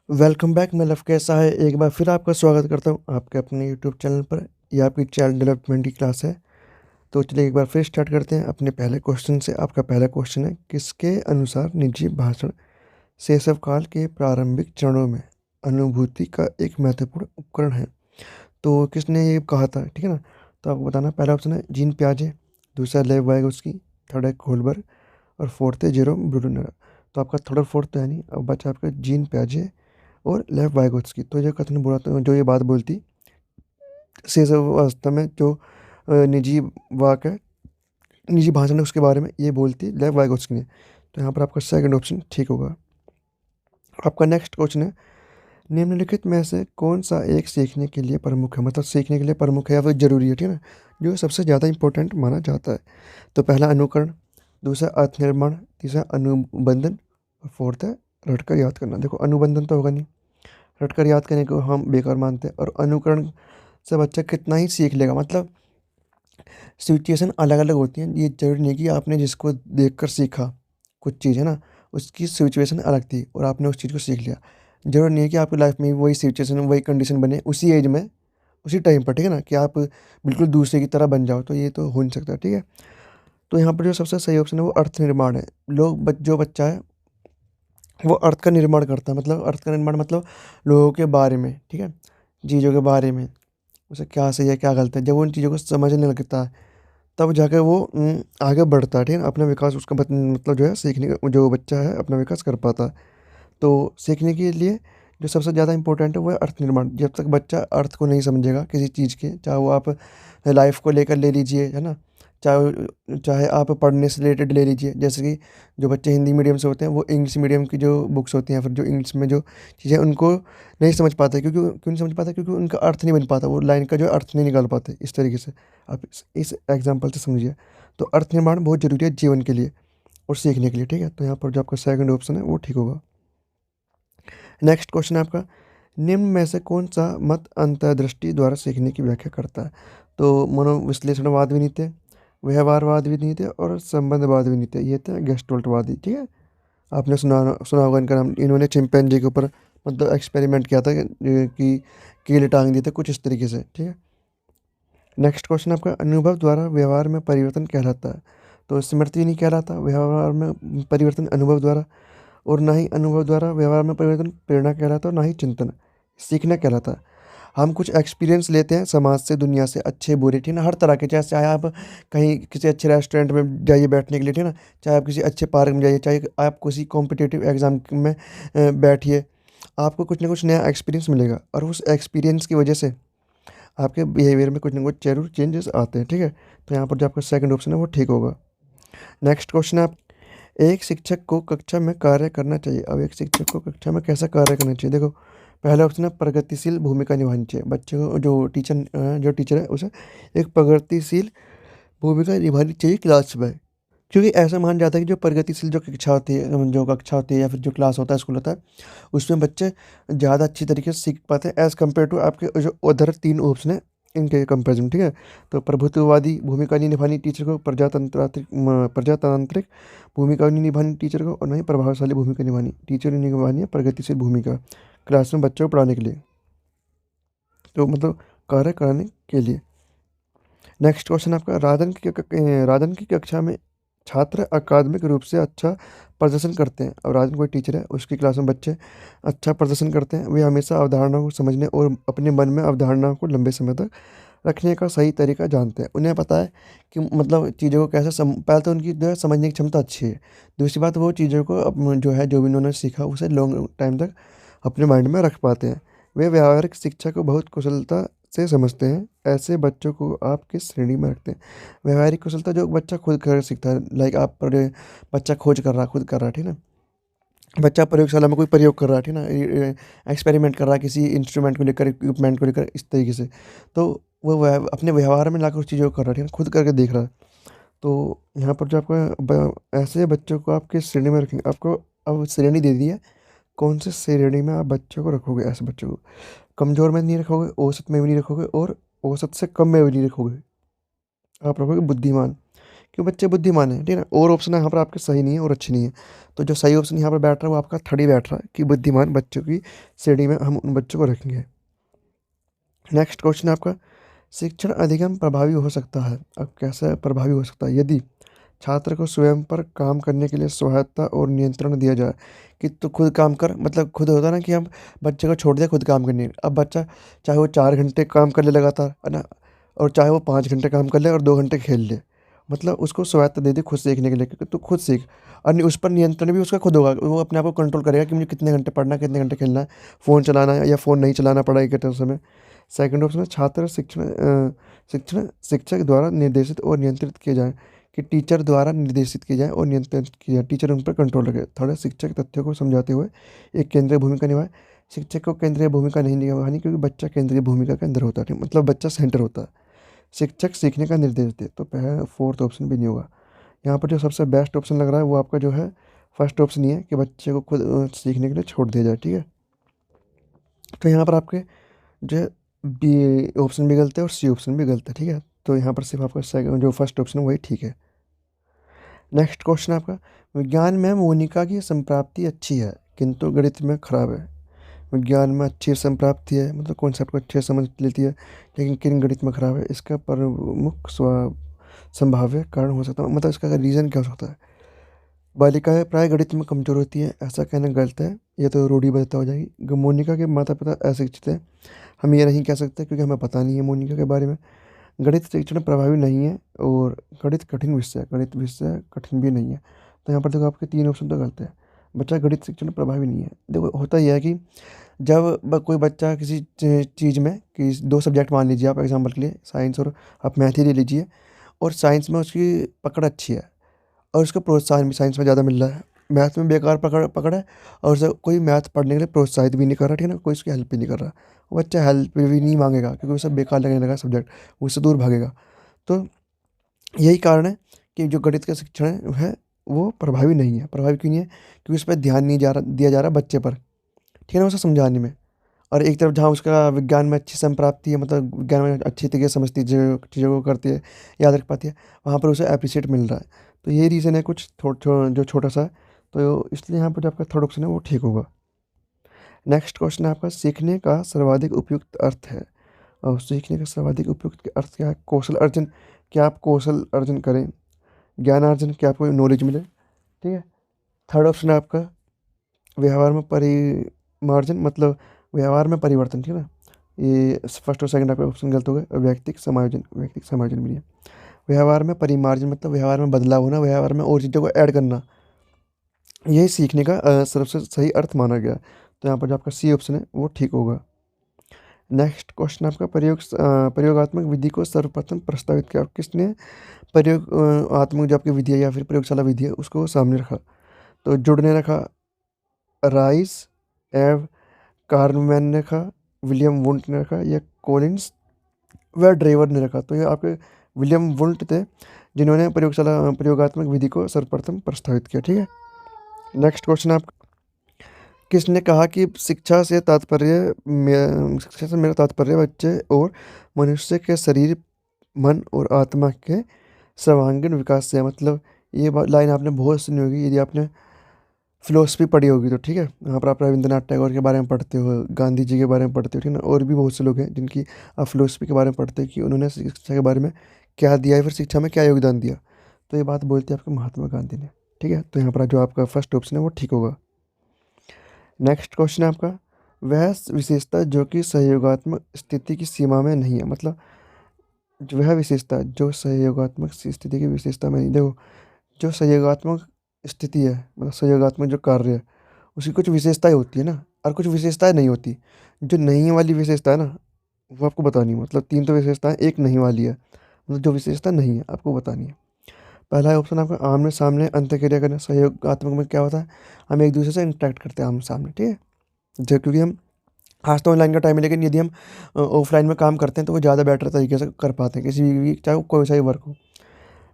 Welcome back. मैं love कैसा है, एक बार फिर आपका स्वागत करता हूँ आपके अपने यूट्यूब चैनल पर। यह आपकी चाइल्ड डेवलपमेंट की क्लास है। तो चलिए एक बार फिर स्टार्ट करते हैं अपने पहले क्वेश्चन से। आपका पहला क्वेश्चन है, किसके अनुसार निजी भाषण शैशव काल के प्रारंभिक चरणों में अनुभूति का एक महत्वपूर्ण उपकरण है। तो किसने ये कहा था, ठीक है ना। तो आपको बताना, पहला ऑप्शन है जीन पियाजे, दूसरा लेव वाइगोत्स्की, थर्ड है कोहलबर्ग और फोर्थ है जेरोम ब्रूनर। तो आपका थर्ड और फोर्थ तो है नहीं, अब बचा आपका जीन पियाजे और लेव वाइगोत्स्की। तो ये कथन बुरा, तो जो ये बात बोलती शैशव अवस्था में जो निजी वाक है, निजी भाषण है, उसके बारे में ये बोलती लेव वाइगोत्स्की ने। तो यहाँ पर आपका सेकंड ऑप्शन ठीक होगा। आपका नेक्स्ट क्वेश्चन है, निम्नलिखित में से कौन सा एक सीखने के लिए प्रमुख है, मतलब सीखने के लिए प्रमुख है या फिर जरूरी है, ठीक है ना, जो सबसे ज़्यादा इंपॉर्टेंट माना जाता है। तो पहला अनुकरण, दूसरा अर्थ निर्माण, तीसरा अनुबंधन और फोर्थ है रटकर याद करना। देखो अनुबंधन तो होगा नहीं, रटकर याद करने को हम बेकार मानते हैं, और अनुकरण से बच्चा कितना ही सीख लेगा। मतलब सिचुएशन अलग अलग होती हैं, ये जरूरी नहीं कि आपने जिसको देखकर सीखा कुछ चीज़ है ना, उसकी सिचुएशन अलग थी और आपने उस चीज़ को सीख लिया। जरूरी नहीं है कि आपकी लाइफ में वही सिचुएशन वही कंडीशन बने उसी एज में उसी टाइम पर, ठीक है ना, कि आप बिल्कुल दूसरे की तरह बन जाओ, तो ये तो हो नहीं सकता, ठीक है। तो यहाँ पर जो सबसे सही ऑप्शन है वो अर्थ निर्माण है। जो बच्चा है वो अर्थ का निर्माण करता है, मतलब अर्थ का निर्माण मतलब लोगों के बारे में, ठीक है, चीज़ों के बारे में, उसे क्या सही है क्या गलत है। जब वो उन चीज़ों को समझने लगता है तब जाकर वो आगे बढ़ता है, ठीक है ना, अपना विकास उसका मतलब जो है सीखने का जो बच्चा है अपना विकास कर पाता है। तो सीखने के लिए जो सबसे ज़्यादा इंपॉर्टेंट है वो है अर्थ निर्माण। जब तक बच्चा अर्थ को नहीं समझेगा किसी चीज़ के, चाहे वो आप लाइफ को लेकर ले लीजिए, है ना, चाहे आप पढ़ने से रिलेटेड ले लीजिए। जैसे कि जो बच्चे हिंदी मीडियम से होते हैं वो इंग्लिश मीडियम की जो बुक्स होती हैं, फिर जो इंग्लिश में जो चीज़ें उनको नहीं समझ पाते, क्यों नहीं समझ पाते, क्योंकि उनका अर्थ नहीं बन पाता, वो लाइन का जो अर्थ नहीं निकाल पाते। इस तरीके से आप इस एग्जाम्पल से समझिए। तो अर्थ निर्माण बहुत ज़रूरी है जीवन के लिए और सीखने के लिए, ठीक है। तो यहाँ पर जो आपका सेकंड ऑप्शन है वो ठीक होगा। नेक्स्ट क्वेश्चन है आपका, निम्न में से कौन सा मत अंतर्दृष्टि द्वारा सीखने की व्याख्या करता है। तो मनोविश्लेषणवाद भी नहीं थे, व्यवहारवाद भी नहीं थे और संबंधवाद भी नहीं थे, ये थे गेस्टोल्टवादी, ठीक है। आपने सुना होगा इनका नाम। इन्होंने चिंपैंजी के ऊपर मतलब एक्सपेरिमेंट किया था कि कील टांग दिए थे कुछ इस तरीके से, ठीक है। नेक्स्ट क्वेश्चन आपका, अनुभव द्वारा व्यवहार में परिवर्तन कहलाता है। तो स्मृति नहीं कहलाता व्यवहार में परिवर्तन अनुभव द्वारा, और ना ही अनुभव द्वारा व्यवहार में परिवर्तन प्रेरणा कहलाता है, और ना ही चिंतन सीखना कहलाता है। हम कुछ एक्सपीरियंस लेते हैं समाज से, दुनिया से, अच्छे बुरे, ठीक है ना, हर तरह के, चाहे आप कहीं किसी अच्छे रेस्टोरेंट में जाइए बैठने के लिए, ठीक है ना, चाहे आप किसी अच्छे पार्क में जाइए, चाहे आप किसी कॉम्पिटिटिव एग्जाम में बैठिए, आपको कुछ ना कुछ नया एक्सपीरियंस मिलेगा, और उस एक्सपीरियंस की वजह से आपके बिहेवियर में कुछ ना कुछ जरूर चेंजेस आते हैं, ठीक है। तो यहाँ पर जो आपका सेकंड ऑप्शन है वो ठीक होगा। नेक्स्ट क्वेश्चन है, एक शिक्षक को कक्षा में कार्य करना चाहिए। अब एक शिक्षक को कक्षा में कैसा कार्य करना चाहिए, देखो पहला ऑप्शन है प्रगतिशील भूमिका निभानी चाहिए। बच्चे को जो टीचर है उसे एक प्रगतिशील भूमिका निभानी चाहिए क्लास में, क्योंकि ऐसा माना जाता है कि जो प्रगतिशील जो कक्षा होती है या फिर जो क्लास होता है, स्कूल होता है, उसमें बच्चे ज़्यादा अच्छी तरीके से सीख पाते हैं एज़ कम्पेयर टू आपके जो अदर तीन ऑप्शन है इनके कंपेरिजन, ठीक है। तो प्रभुत्ववादी भूमिका नहीं निभानी टीचर को, प्रजातांत्रिक भूमिका नहीं निभानी टीचर को, और नहीं प्रभावशाली भूमिका निभानी टीचर ने निभानी है प्रगतिशील भूमिका क्लास में बच्चों को पढ़ाने के लिए, तो मतलब कार्य कराने के लिए। नेक्स्ट क्वेश्चन आपका, राजन की कक्षा में छात्र अकादमिक रूप से अच्छा प्रदर्शन करते हैं। अब राजन कोई टीचर है, उसकी क्लास में बच्चे अच्छा प्रदर्शन करते हैं। वे हमेशा अवधारणाओं को समझने और अपने मन में अवधारणाओं को लंबे समय तक रखने का सही तरीका जानते हैं। उन्हें पता है कि मतलब चीज़ों को कैसे पहले तो उनकी जो है समझने की क्षमता अच्छी है। दूसरी बात, वो चीज़ों को जो है जो भी उन्होंने सीखा उसे लॉन्ग टाइम तक अपने माइंड में रख पाते हैं। वे व्यावहारिक शिक्षा को बहुत कुशलता से समझते हैं। ऐसे बच्चों को आप किस श्रेणी में रखते हैं। व्यवहारिक कुशलता जो बच्चा खुद कर सीखता है, लाइक आप पर बच्चा खोज कर रहा, खुद कर रहा है, ठीक है ना, बच्चा प्रयोगशाला में कोई प्रयोग कर रहा है, ठीक है ना, एक्सपेरिमेंट कर रहा है किसी इंस्ट्रूमेंट को लेकर, इक्विपमेंट को लेकर, इस तरीके से। तो वो अपने व्यवहार में लाकर उस चीज़ों को कर रहा है, ठीक है ना, खुद करके देख रहा है। तो यहाँ पर जो आपका ऐसे बच्चों को आप किस श्रेणी में रखेंगे, आपको अब श्रेणी दे दी है, कौन से श्रेणी में आप बच्चों को रखोगे। ऐसे बच्चों को कमज़ोर में नहीं रखोगे, औसत में भी नहीं रखोगे, और औसत से कम में भी नहीं रखोगे, आप रखोगे बुद्धिमान। क्यों बच्चे बुद्धिमान हैं, ठीक है ना। और ऑप्शन यहाँ पर आपके सही नहीं है और अच्छी नहीं है। तो जो सही ऑप्शन यहाँ पर बैठ रहा है वो आपका थर्ड ही बैठ रहा है कि बुद्धिमान बच्चों की श्रेणी में हम उन बच्चों को रखेंगे। नेक्स्ट क्वेश्चन है आपका, शिक्षण अधिगम प्रभावी हो सकता है। अब कैसे प्रभावी हो सकता है? यदि छात्र को स्वयं पर काम करने के लिए स्वायत्ता और नियंत्रण दिया जाए कि तू खुद काम कर, मतलब खुद होता है ना कि हम बच्चे को छोड़ दें खुद काम करने। अब बच्चा चाहे वो 4 घंटे काम कर ले लगातार, है ना, और चाहे वो 5 घंटे काम कर ले और 2 घंटे खेल ले, मतलब उसको स्वायत्ता दे दे खुद सीखने के लिए, क्योंकि तू खुद सीख। और उस पर नियंत्रण भी उसका खुद होगा, वो अपने आप को कंट्रोल करेगा कि मुझे कितने घंटे पढ़ना है, कितने घंटे खेलना है, फ़ोन चलाना है या फ़ोन नहीं चलाना पढ़ाई करते समय। सेकंड ऑप्शन है, छात्र शिक्षण शिक्षक द्वारा निर्देशित और नियंत्रित किए जाएँ, कि टीचर द्वारा निर्देशित किए जाएँ और नियंत्रित किया जाए, टीचर उन पर कंट्रोल रखे। थर्ड है, शिक्षक तथ्यों को समझाते हुए एक केंद्रीय भूमिका निभाए। शिक्षक को केंद्रीय भूमिका नहीं निभानी, क्योंकि बच्चा केंद्रीय भूमिका के अंदर होता है, ठीक? मतलब बच्चा सेंटर होता है। शिक्षक सीखने का निर्देश दे, तो पहला फोर्थ ऑप्शन भी नहीं होगा। यहाँ पर जो सबसे बेस्ट ऑप्शन लग रहा है वो आपका जो है फर्स्ट ऑप्शन ही है, कि बच्चे को खुद सीखने के लिए छोड़ दिया जाए, ठीक है। तो यहाँ पर आपके जो है बी ऑप्शन भी गलत है और सी ऑप्शन भी गलत है, ठीक है। तो यहाँ पर सिर्फ आपका सेकंड जो फर्स्ट ऑप्शन है वही ठीक है। नेक्स्ट क्वेश्चन आपका, विज्ञान में मोनिका की संप्राप्ति अच्छी है किंतु गणित में खराब है। विज्ञान में अच्छी संप्राप्ति है, मतलब कॉन्सेप्ट को अच्छे से समझ लेती है, लेकिन किन गणित में खराब है। इसका प्रमुख संभाव्य कारण हो सकता है, मतलब इसका रीज़न क्या हो सकता है? बालिकाएं प्राय गणित में कमज़ोर होती है, ऐसा कहना गलत है, ये तो रूढ़िबद्धता हो जाएगी। मोनिका के माता पिता अशिक्षित हैं, हम ये नहीं कह सकते क्योंकि हमें पता नहीं है मोनिका के बारे में। गणित शिक्षण प्रभावी नहीं है और गणित कठिन विषय है, गणित विषय कठिन भी नहीं है। तो यहाँ पर देखो आपके 3 ऑप्शन तो गलत है। बच्चा गणित शिक्षण प्रभावी नहीं है। देखो होता यह है कि जब कोई बच्चा किसी चीज़ में कि 2 सब्जेक्ट मान लीजिए आप एग्जाम्पल के लिए, साइंस और आप मैथ ही ले लीजिए, और साइंस में उसकी पकड़ अच्छी है और उसको प्रोत्साहन भी साइंस में ज़्यादा मिल रहा है। मैथ में बेकार पकड़ पकड़ है और उसे कोई मैथ पढ़ने के लिए प्रोत्साहित भी नहीं कर रहा, ठीक है ना, कोई उसकी हेल्प भी नहीं कर रहा। वो बच्चा हेल्प भी नहीं मांगेगा क्योंकि उसे बेकार लगने लगा सब्जेक्ट, वो उससे दूर भागेगा। तो यही कारण है कि जो गणित का शिक्षण है वो प्रभावी नहीं है। प्रभावी क्यों नहीं है? क्योंकि उस पर ध्यान नहीं दिया जा रहा बच्चे पर, ठीक है ना, उसे समझाने में। और एक तरफ जहाँ उसका विज्ञान में अच्छी संप्राप्ति है, मतलब विज्ञान में अच्छी तरीके से समझती है, जो चीज़ों को करती है, याद रख पाती है, वहाँ पर उसे अप्रिशिएट मिल रहा है। तो यही रीज़न है कुछ जो छोटा सा है। तो इसलिए यहाँ पर जो आपका थर्ड ऑप्शन है वो ठीक होगा। नेक्स्ट क्वेश्चन है आपका, सीखने का सर्वाधिक उपयुक्त अर्थ है। और सीखने का सर्वाधिक उपयुक्त अर्थ क्या है? कौशल अर्जन, क्या आप कौशल अर्जन करें, ज्ञान अर्जन, क्या आपको नॉलेज मिले, ठीक है। थर्ड ऑप्शन है आपका व्यवहार में परिमार्जन, मतलब व्यवहार में परिवर्तन, ठीक है ना। ये फर्स्ट और सेकंड आपका ऑप्शन गलत हो गया। व्यक्तिक समायोजन, व्यक्तिक समायोजन भी नहीं है। व्यवहार में परिमार्जन मतलब व्यवहार में बदलाव होना, व्यवहार में और चीज़ों को ऐड करना, यही सीखने का सबसे सही अर्थ माना गया। तो यहाँ पर जो आपका सी ऑप्शन है वो ठीक होगा। नेक्स्ट क्वेश्चन आपका, प्रयोगात्मक विधि को सर्वप्रथम प्रस्तावित किया, किसने आत्मक जो आपकी विधि है या फिर प्रयोगशाला विधि है उसको सामने रखा? तो जुड ने रखा, राइस, एव कार्नमैन ने रखा, विलियम वुंट ने रखा, या कॉलिंस व ड्रेवर ने रखा? तो ये आपके विलियम वुंट थे जिन्होंने प्रयोगात्मक विधि को सर्वप्रथम प्रस्तावित किया, ठीक है। नेक्स्ट क्वेश्चन आप, किसने कहा कि शिक्षा से मेरा तात्पर्य बच्चे और मनुष्य के शरीर, मन और आत्मा के सर्वांगीण विकास से है? मतलब ये लाइन आपने बहुत सुनी होगी यदि आपने फिलोसफी पढ़ी होगी तो, ठीक है। यहाँ पर आप रविंद्रनाथ टैगोर के बारे में पढ़ते हो, गांधी जी के बारे में पढ़ते हो, ठीक है ना, और भी बहुत से लोग हैं जिनकी आप फिलोसफी के बारे में पढ़ते हो कि उन्होंने शिक्षा के बारे में क्या दिया है, फिर शिक्षा में क्या योगदान दिया। तो ये बात बोलते हैं आपके महात्मा गांधी ने, ठीक है। तो यहाँ पर जो आपका फर्स्ट ऑप्शन है वो ठीक होगा। नेक्स्ट क्वेश्चन है आपका, वह विशेषता जो कि सहयोगात्मक स्थिति की सीमा में नहीं है, मतलब वह विशेषता जो सहयोगात्मक स्थिति की विशेषता में नहीं। देखो जो सहयोगात्मक स्थिति है, मतलब सहयोगात्मक जो कार्य है, उसकी कुछ विशेषताएं होती है ना, और कुछ विशेषताएं नहीं होती। जो नहीं वाली विशेषता है ना वो आपको बतानी है, मतलब 3 तो विशेषताएं, एक नहीं वाली है, मतलब जो विशेषता नहीं है आपको बतानी है। पहला ऑप्शन आपका आमने सामने अंतःक्रिया करना। सहयोगात्मक में क्या होता है, हम एक दूसरे से इंटरेक्ट करते हैं आमने सामने, ठीक है। जब क्योंकि हम आज तो ऑनलाइन का टाइम है, लेकिन यदि हम ऑफलाइन में काम करते हैं तो वो ज़्यादा बेटर तरीके से कर पाते हैं किसी भी, चाहे वो कोई सा भी वर्क हो।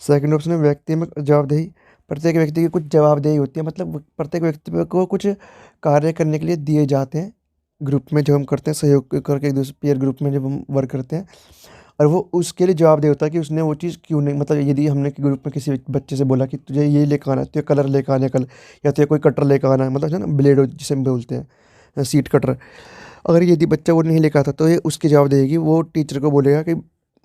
सेकंड ऑप्शन है व्यक्ति में जवाबदेही। प्रत्येक व्यक्ति की कुछ जवाबदेही होती है, मतलब प्रत्येक व्यक्ति को कुछ कार्य करने के लिए दिए जाते हैं ग्रुप में, जब हम करते हैं सहयोग करके एक दूसरे पीयर ग्रुप में जब हम वर्क करते हैं, और वो उसके लिए जवाब दे होता है कि उसने वो चीज़ क्यों नहीं, मतलब यदि हमने ग्रुप में किसी बच्चे से बोला कि तुझे ये लेकर आना है, तुझे कलर लेकर आना है कल, या तुझे कोई कटर लेकर आना है, मतलब है ना ब्लेड जिसे हम बोलते हैं सीट कटर, अगर यदि बच्चा वो नहीं लेकर आता तो ये उसके जवाब देगी, वो टीचर को बोलेगा कि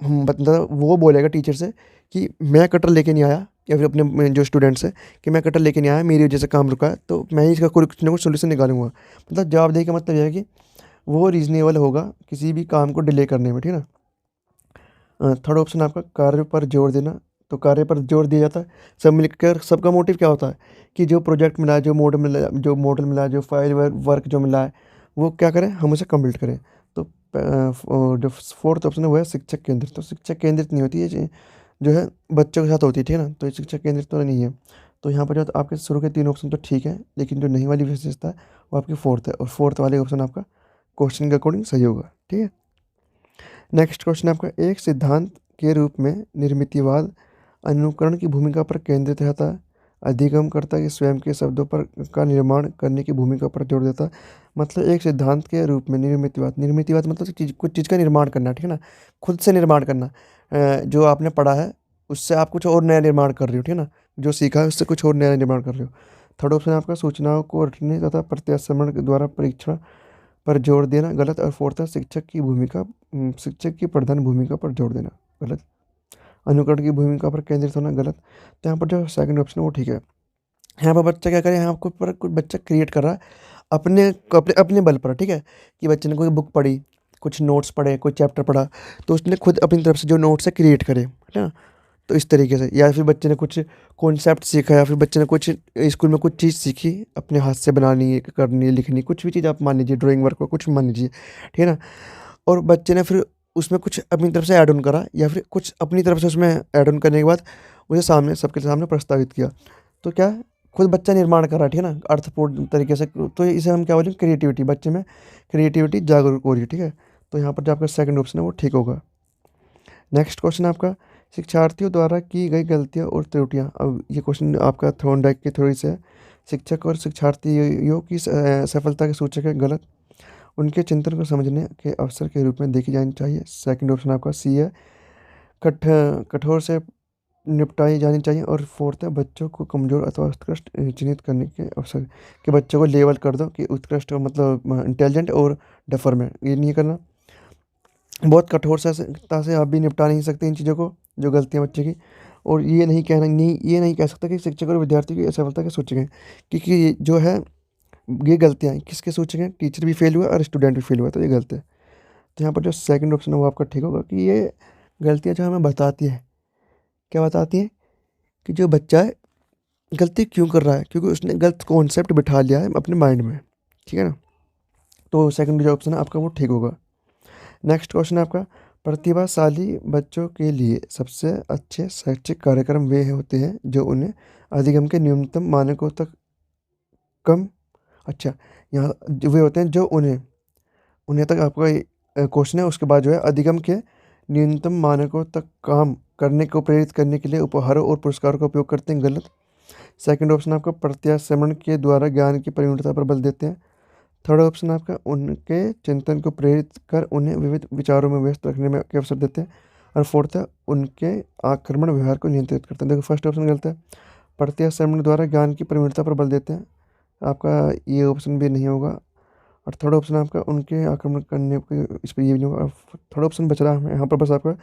मतलब वो बोलेगा टीचर से कि मैं कटर लेके नहीं आया, या फिर अपने जो स्टूडेंट्स है कि मैं कटर लेके नहीं आया, मेरी वजह से काम रुका है, तो मैं ही इसका कुछ ना कुछ सोल्यूशन निकालूंगा। मतलब जवाब देने का मतलब यह है कि वो रीजनेबल होगा किसी भी काम को डिले करने में, ठीक है ना। थर्ड ऑप्शन आपका कार्य पर जोर देना। तो कार्य पर जोर दिया जाता है, सब मिलकर सबका मोटिव क्या होता है कि जो प्रोजेक्ट मिला है, जो मॉडल मिला है, जो फाइल वर्क जो मिला है, वो क्या करें, हम उसे कंप्लीट करें। तो जो फोर्थ ऑप्शन है वो है शिक्षक केंद्रित। तो शिक्षक केंद्रित नहीं होती है, जो है बच्चों के साथ होती है, ठीक है ना। तो ये शिक्षक केंद्रित तो नहीं है। तो यहाँ पर जो आपके शुरू के 3 ऑप्शन तो ठीक है, लेकिन जो नहीं वाली विशेषता है वो आपकी फोर्थ है, और फोर्थ वाले ऑप्शन आपका क्वेश्चन के अकॉर्डिंग सही होगा, ठीक है। नेक्स्ट क्वेश्चन आपका, एक सिद्धांत के रूप में निर्मितिवाद अनुकरण की भूमिका पर केंद्रित रहता है, अधिगमकर्ता के स्वयं के शब्दों पर का निर्माण करने की भूमिका पर जोर देता है। मतलब एक सिद्धांत के रूप में निर्मितिवाद मतलब कुछ चीज़ का निर्माण करना, ठीक है ना, खुद से निर्माण करना। जो आपने पढ़ा है उससे आप कुछ और नया निर्माण कर रहे हो, ठीक है ना, जो सीखा है उससे कुछ और नया निर्माण कर रहे हो। थर्ड ऑप्शन आपका सूचनाओं को रटने तथा प्रत्यास्मरण के द्वारा परीक्षण पर जोर देना, गलत। और फोर्थ है शिक्षक की प्रधान भूमिका पर जोर देना, गलत। अनुकरण की भूमिका पर केंद्रित होना, गलत। तो यहाँ पर जो सेकंड ऑप्शन है वो ठीक है। यहाँ पर बच्चा क्या करे, यहाँ पर कुछ बच्चा क्रिएट कर रहा है अपने अपने अपने बल पर, ठीक है, कि बच्चे ने कोई बुक पढ़ी, कुछ नोट्स पढ़े, कोई चैप्टर पढ़ा, तो उसने खुद अपनी तरफ से जो नोट्स है क्रिएट करे, है ना। तो इस तरीके से, या फिर बच्चे ने कुछ कॉन्सेप्ट सीखा, या फिर बच्चे ने कुछ स्कूल में कुछ चीज़ सीखी अपने हाथ से बनानी, करनी, लिखनी, कुछ भी चीज़ आप मान लीजिए, ड्राइंग वर्क को कुछ मान लीजिए, ठीक है ना। और बच्चे ने फिर उसमें कुछ अपनी तरफ से ऐड ऑन करा, या फिर कुछ अपनी तरफ से उसमें ऐड ऑन करने के बाद उसे सामने सबके सामने प्रस्तावित किया। तो क्या है? खुद बच्चा निर्माण कर रहा है, ठीक है ना, अर्थपूर्ण तरीके से। तो इसे हम क्या बोलेंगे, क्रिएटिविटी, बच्चे में क्रिएटिविटी जागरूक हो रही है, ठीक है। तो यहाँ पर जो आपका सेकंड ऑप्शन है वो ठीक होगा। नेक्स्ट क्वेश्चन आपका, शिक्षार्थियों द्वारा की गई गलतियाँ और त्रुटियाँ। अब ये क्वेश्चन आपका थ्रोनडाइक के थ्योरी से है। शिक्षक और शिक्षार्थियों की सफलता के सूचक है, गलत। उनके चिंतन को समझने के अवसर के रूप में देखी जानी चाहिए, सेकंड ऑप्शन आपका सी है। कठ कठोर से निपटाई जानी चाहिए। और फोर्थ है, बच्चों को कमज़ोर अथवा उत्कृष्ट चिन्हित करने के अवसर, कि बच्चों को लेवल कर दो कि उत्कृष्ट मतलब इंटेलिजेंट और डफर में, ये नहीं करना। बहुत कठोरता से आप भी निपटा नहीं सकते इन चीज़ों को, जो गलतियाँ बच्चे की। और ये नहीं कह सकता कि शिक्षक और विद्यार्थी की असफलता के सूचक हैं, क्योंकि ये जो है ये गलतियाँ किसके सूचक हैं, टीचर भी फेल हुआ और स्टूडेंट भी फेल हुआ, तो ये गलत है। तो यहाँ पर जो सेकंड ऑप्शन है वो आपका ठीक होगा, कि ये गलतियाँ जो हमें बताती है, क्या बताती है, कि जो बच्चा है गलती क्यों कर रहा है, क्योंकि उसने गलत कॉन्सेप्ट बिठा लिया है अपने माइंड में, ठीक है ना। तो सेकंड जो ऑप्शन है आपका वो ठीक होगा। नेक्स्ट क्वेश्चन है आपका, प्रतिभाशाली बच्चों के लिए सबसे अच्छे शैक्षिक कार्यक्रम वे होते हैं जो उन्हें अधिगम के न्यूनतम मानकों तक कम, अच्छा, यहाँ वे होते हैं जो उन्हें उन्हें तक आपका क्वेश्चन है, उसके बाद जो है अधिगम के न्यूनतम मानकों तक काम करने को प्रेरित करने के लिए उपहारों और पुरस्कारों का उपयोग करते हैं, गलत। सेकंड ऑप्शन आपका, प्रत्याशरण के द्वारा ज्ञान की परिपूर्णता पर बल देते हैं। थर्ड ऑप्शन आपका, उनके चिंतन को प्रेरित कर उन्हें विविध विचारों में व्यस्त रखने में के अवसर देते हैं। और फोर्थ है, उनके आक्रमण व्यवहार को नियंत्रित करते हैं। देखो फर्स्ट ऑप्शन गलत है, प्रत्याशरण द्वारा ज्ञान की परिपूर्णता पर बल देते हैं, आपका ये ऑप्शन भी नहीं होगा। और थर्ड ऑप्शन आपका, उनके आक्रमण करने के, इस पर ये भी नहीं होगा। थर्ड ऑप्शन बच रहा है यहाँ पर बस आपका,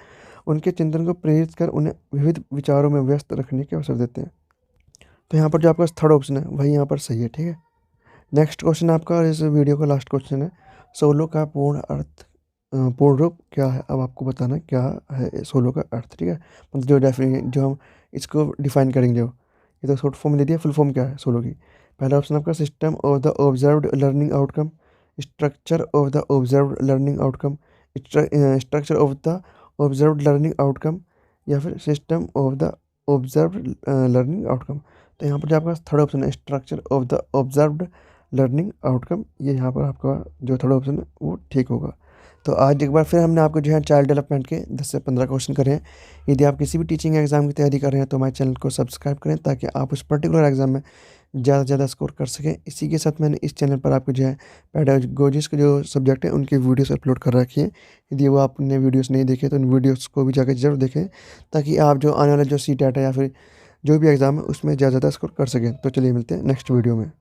उनके चिंतन को प्रेरित कर उन्हें विविध विचारों में व्यस्त रखने के अवसर देते हैं। तो यहाँ पर जो आपका थर्ड ऑप्शन है वही यहाँ पर सही है, ठीक है। नेक्स्ट क्वेश्चन आपका, और इस वीडियो का लास्ट क्वेश्चन है, सोलो का पूर्ण अर्थ पूर्ण रूप क्या है। अब आपको बताना है क्या है सोलो का अर्थ, ठीक है, मतलब जो हम इसको डिफाइन करेंगे, ये तो शॉर्ट फॉर्म ले दिया, फुल फॉर्म क्या है सोलो की। पहला ऑप्शन आपका, system of the observed learning outcome, structure of the observed learning outcome, structure of the observed learning outcome, या फिर system of the observed learning outcome. तो यहाँ पर जो आपका थर्ड ऑप्शन है, structure of the observed learning outcome, ये यहाँ पर आपका जो थर्ड ऑप्शन है वो ठीक होगा। तो आज एक बार फिर हमने आपको जो है चाइल्ड डेवलपमेंट के 10 से 15 क्वेश्चन करे हैं। यदि आप किसी भी टीचिंग एग्जाम की तैयारी कर रहे हैं तो हमारे चैनल को सब्सक्राइब करें, ताकि आप उस पर्टिकुलर एग्जाम में ज़्यादा से ज़्यादा स्कोर कर सकें। इसी के साथ मैंने इस चैनल पर आपको जो है पेडागोजिक्स के जो सब्जेक्ट है उनकी वीडियोस अपलोड कर रखी है। यदि वो आपने वीडियोस नहीं देखे तो उन वीडियोस को भी जाकर ज़रूर देखें, ताकि आप जो आने वाला जो सीटेट है या फिर जो भी एग्ज़ाम है उसमें ज़्यादा से ज़्यादा स्कोर कर सकें। तो चलिए मिलते हैं नेक्स्ट वीडियो में।